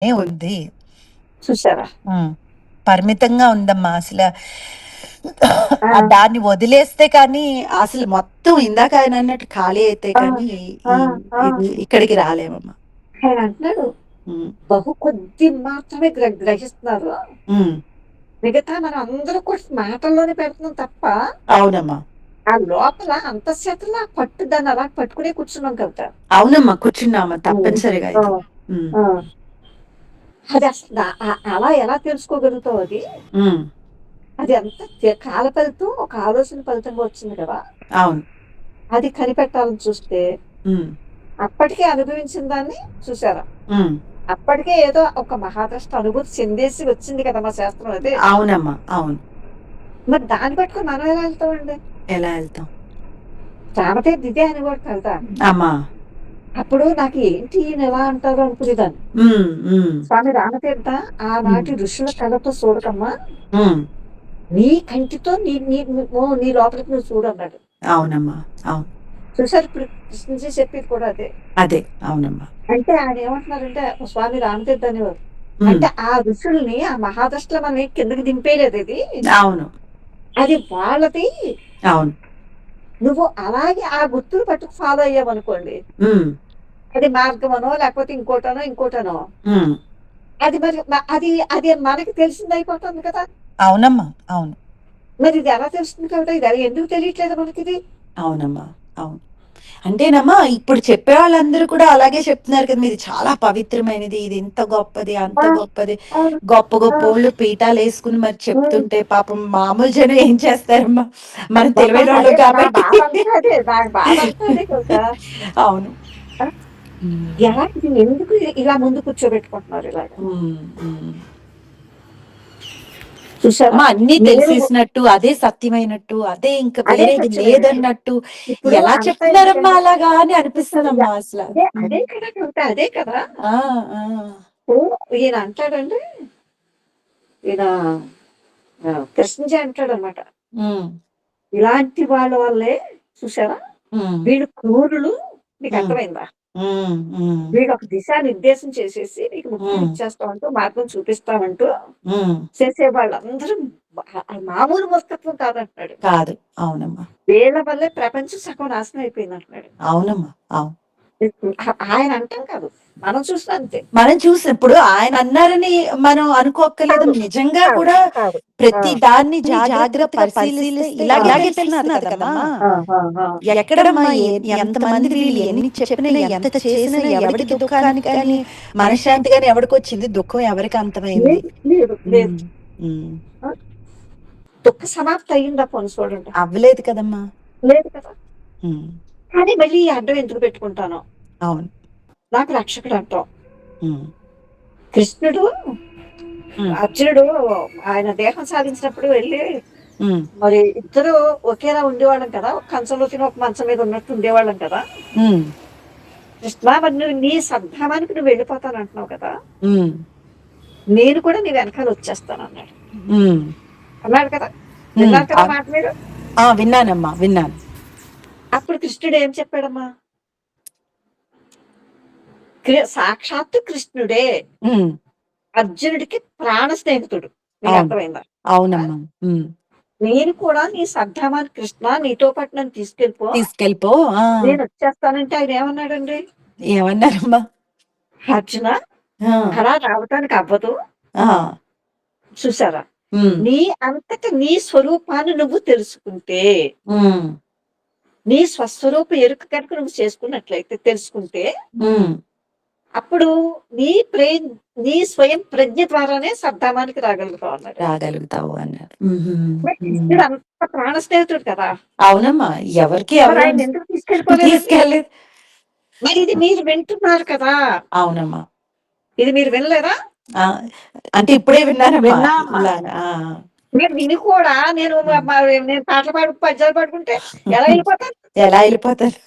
ఉంది. చూసారా? పరిమితంగా ఉందమ్మా. అసలు ఆ! దాన్ని వదిలేస్తే కానీ అసలు మొత్తం ఇందాక ఆయన అన్నట్టు ఖాళీ అయితే ఆ! కానీ ఆ! ఈ ఆ! ఇది ఇక్కడికి రాలేమమ్మా. ఆయన అంటున్నాడు, బహు కొద్ది మాత్రమే గ్రహిస్తున్నారు. మిగతా మనం అందరూ కూడా మాటల్లోనే పెడుతున్నాం తప్ప, అవునమ్మా. ఆ లోపల అంతఃశతలో ఆ పట్టు దాన్ని అలా పట్టుకునే కూర్చున్నాం కదా! అవునమ్మా, కూర్చున్నామా తప్పనిసరిగా ఇది. ఆ! అది అసలు అలా ఎలా తెలుసుకోగలుగుతావు అది? అది అంత కాల ఫలితం, ఒక ఆలోచన ఫలితంగా వచ్చింది కదా! అవును. అది కనిపెట్టాలని చూస్తే, అప్పటికే అనుభవించిన దాన్ని చూసారా? అప్పటికే ఏదో ఒక మహాదృష్ట అనుభూతి చెందేసి వచ్చింది కదా మా శాస్త్రం అది. అవునమ్మా, అవును. మరి దాన్ని పట్టుకొని మనం ఎలా వెళ్తామండి? ఎలా వెళ్తాం రామతీర్థ ఇదే అని కూడా కదా! అమ్మా. అప్పుడు నాకు ఏంటి ఈయన ఎలా అంటారు అనుకునేదాన్ని. స్వామి రామతీర్థ ఆనాటి ఋషుల కళ్ళతో చూడకమ్మా, నీ కంటితో నీ నీ నీ లోపలికి నువ్వు చూడు అన్నాడు. అవునమ్మా, అవును. చూసారు, ఇప్పుడు కృష్ణజీ చెప్పేది కూడా అదే. అదే, అవునమ్మా. అంటే ఆయన ఏమంటున్నారంటే స్వామి రామతీర్థ అనేవారు. అంటే ఆ ఋషుల్ని, ఆ మహాదృష్టిలో మనం కిందకి దింపేయలేదు ఇది. అవును, అది వాళ్ళది. అవును. నువ్వు అలాగే ఆ గుర్తులు పట్టుకు ఫాలో అయ్యావనుకోండి, అది మార్గమనో లేకపోతే ఇంకోటనో అది మరి అది అది మనకి తెలిసింది అయిపోతుంది కదా. అవునమ్మా, అవును. మరి ఇది ఎలా తెలుస్తుంది కాబట్టి ఇది ఎందుకు తెలియట్లేదు మనకిది? అవునమ్మా, అవును. అంటేనమ్మా, ఇప్పుడు చెప్పే వాళ్ళందరూ కూడా అలాగే చెప్తున్నారు కదా, మీది చాలా పవిత్రమైనది, ఇది ఇంత గొప్పది, అంత గొప్పది. గొప్ప గొప్ప వాళ్ళు పీఠాలు వేసుకుని మరి చెప్తుంటే పాపం మామూలు జనం ఏం చేస్తారమ్మా, మనం తెలివైన వాళ్ళు కాబట్టి. అవును. ఎలా ఇది ఎందుకు ఇలా ముందు కూర్చోబెట్టుకుంటున్నారు ఇలాగా? చూసావా? అన్ని తెలిసేసినట్టు, అదే సత్యమైనట్టు, అదే ఇంకా వేరేది లేదన్నట్టు ఎలా చెప్తున్నారమ్మా అలాగా అని అనిపిస్తుందమ్మా అసలు. అదే కదా, అదే కదా. ఈయన అంటాడండి, ఈయన కృష్ణజీ అంటాడు అనమాట, ఇలాంటి వాళ్ళ వల్లే చూసారా వీళ్ళు క్రూరులు, మీకు అర్థమైందా? వీడు ఒక దిశా నిర్దేశం చేసేసి నీకు ముక్తిని ఇచ్చేస్తామంటూ, మార్గం చూపిస్తామంటూ చేసే వాళ్ళందరూ మామూలు మూర్ఖత్వం కాదంటున్నాడు. కాదు. అవునమ్మా. వీళ్ళ వల్లే ప్రపంచం సగం నాశనం అయిపోయింది అంటున్నాడు. అవునమ్మా, అవును. ఆయన అంటాం కాదు, మనం చూసిన అంతే. మనం చూసినప్పుడు ఆయన అన్నారని మనం అనుకోక్కర్లేదు. నిజంగా కూడా ప్రతి దాన్ని జాగ్రత్తగా పరిశీలిస్తే ఇలాగే తెలుస్తున్నది కదమ్మా. ఎక్కడమ్మా ఎంతమంది వీళ్ళు ఎన్ని చెప్పినా ఎంత చేసినా ఎవరికి దుఃఖానికి కానీ మనశ్శాంతి కానీ ఎవరికి వచ్చింది? దుఃఖం ఎవరికి అంతమైంది? దుఃఖ సమాప్తి అయ్యిందా పోనీ చూడండి. అవ్వలేదు కదమ్మా. లేదు కదా. కానీ మళ్ళీ ఈ అడ్డం ఎందుకు పెట్టుకుంటాను? అవును. నాకు రక్షకుడు అంటాం. కృష్ణుడు అర్జునుడు ఆయన దేహం సాధించినప్పుడు వెళ్ళి మరి ఇద్దరు ఒకేలా ఉండేవాళ్ళం కదా, ఒక కంచంలో తిని ఒక మంచం మీద ఉన్నట్టు ఉండేవాళ్ళం కదా. కృష్ణ, మరి నువ్వు నీ సద్ధామానికి నువ్వు వెళ్ళిపోతాను అంటున్నావు కదా, నేను కూడా నీ వెనకాల వచ్చేస్తాను అన్నాడు. అన్నాడు కదా, విన్నారు కదా మాట మీరు? విన్నానమ్మా, విన్నాను. అప్పుడు కృష్ణుడు ఏం చెప్పాడమ్మా? సాక్షాత్తు కృష్ణుడే అర్జునుడికి ప్రాణ స్నేహితుడు. మీకు అర్థమైందా? అవునమ్మా. నేను కూడా నీ సద్ధామాన్ని కృష్ణ నీతో పాటు నన్ను తీసుకెళ్ళిపో, నేను వచ్చేస్తానంటే ఆయన ఏమన్నాడండి? ఏమన్నారమ్మా? అర్జున, అలా రావటానికి అవ్వదు. చూసారా, నీ అంతట నీ స్వరూపాన్ని నువ్వు తెలుసుకుంటే, నీ స్వస్వరూప ఎరుక కనుక నువ్వు చేసుకున్నట్లయితే, తెలుసుకుంటే అప్పుడు నీ స్వయం ప్రజ్ఞ ద్వారానే సద్ధామానికి రాగలుగుతావు అన్నారు. అంత ప్రాణ స్నేహితుడు కదా. అవునమ్మా, ఎవరికి ఆయన ఎందుకు తీసుకెళ్ళిపోలేదు? మరి ఇది మీరు వింటున్నారు కదా. అవునమ్మా. ఇది మీరు వినలేదా? అంటే ఇప్పుడే విన్నానమ్మా. మీరు విని కూడా నేను పాటలు పద్యాలు పాడుకుంటే ఎలా వెళ్ళిపోతాను? ఎలా వెళ్ళిపోతారు?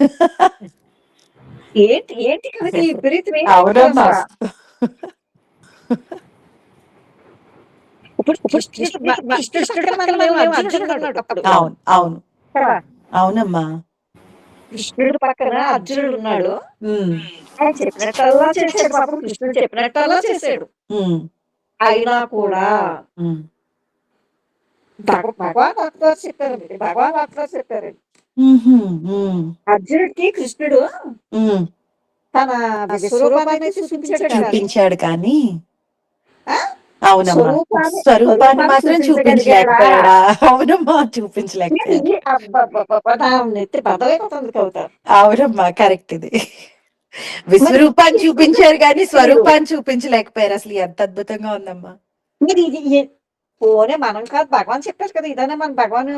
ఏంటి ఏంటి కనుక ఈ విపరీతం? అవునమ్మా. ఇప్పుడు కృష్ణుడు పక్కన అర్జునుడు ఉన్నాడు అప్పుడు. అవును, అవును, అవునమ్మా. కృష్ణుడు పక్కన అర్జునుడు ఉన్నాడు. ఆయన చెప్పినట్టల్లా చేశాడు పాపం, కృష్ణుడు చెప్పినట్టల్లా చేశాడు. ఉమ్, అయినా కూడా ఉమ్, భగవాన్ డాక్టర్ చెప్పారండి, భగవాన్ డాక్టర్ చెప్పారండి. ఉహుం, ఉమ్, అర్జునుడికి కృష్ణుడు ఉమ్. తన విశ్వరూపాన్ని చూపించాడు కానీ చూపించాడు కానీ ఆ? అవునమ్మా స్వరూపాన్ని స్వరూపాన్ని మాత్రం చూపించగలిగాడా? చూపించలేకపోయాడా? అవునమ్మా ఇది చూపించలేకపోయాడు. అబ్బబ్బబ్బబ్బ, నా నెత్తి బద్దలైపోతుంది కవిత. అవునమ్మా కరెక్ట్ ఇది. మరి విశ్వరూపాన్ని చూపించారు కానీ మీరు స్వరూపాన్ని చూపించలేకపోయారు. అసలు ఎంత అద్భుతంగా ఉందమ్మా. మీరు ఇది పోనీ మనం కాదు, భగవాన్ చెప్పారు కదా, ఇదనే మన భగవాన్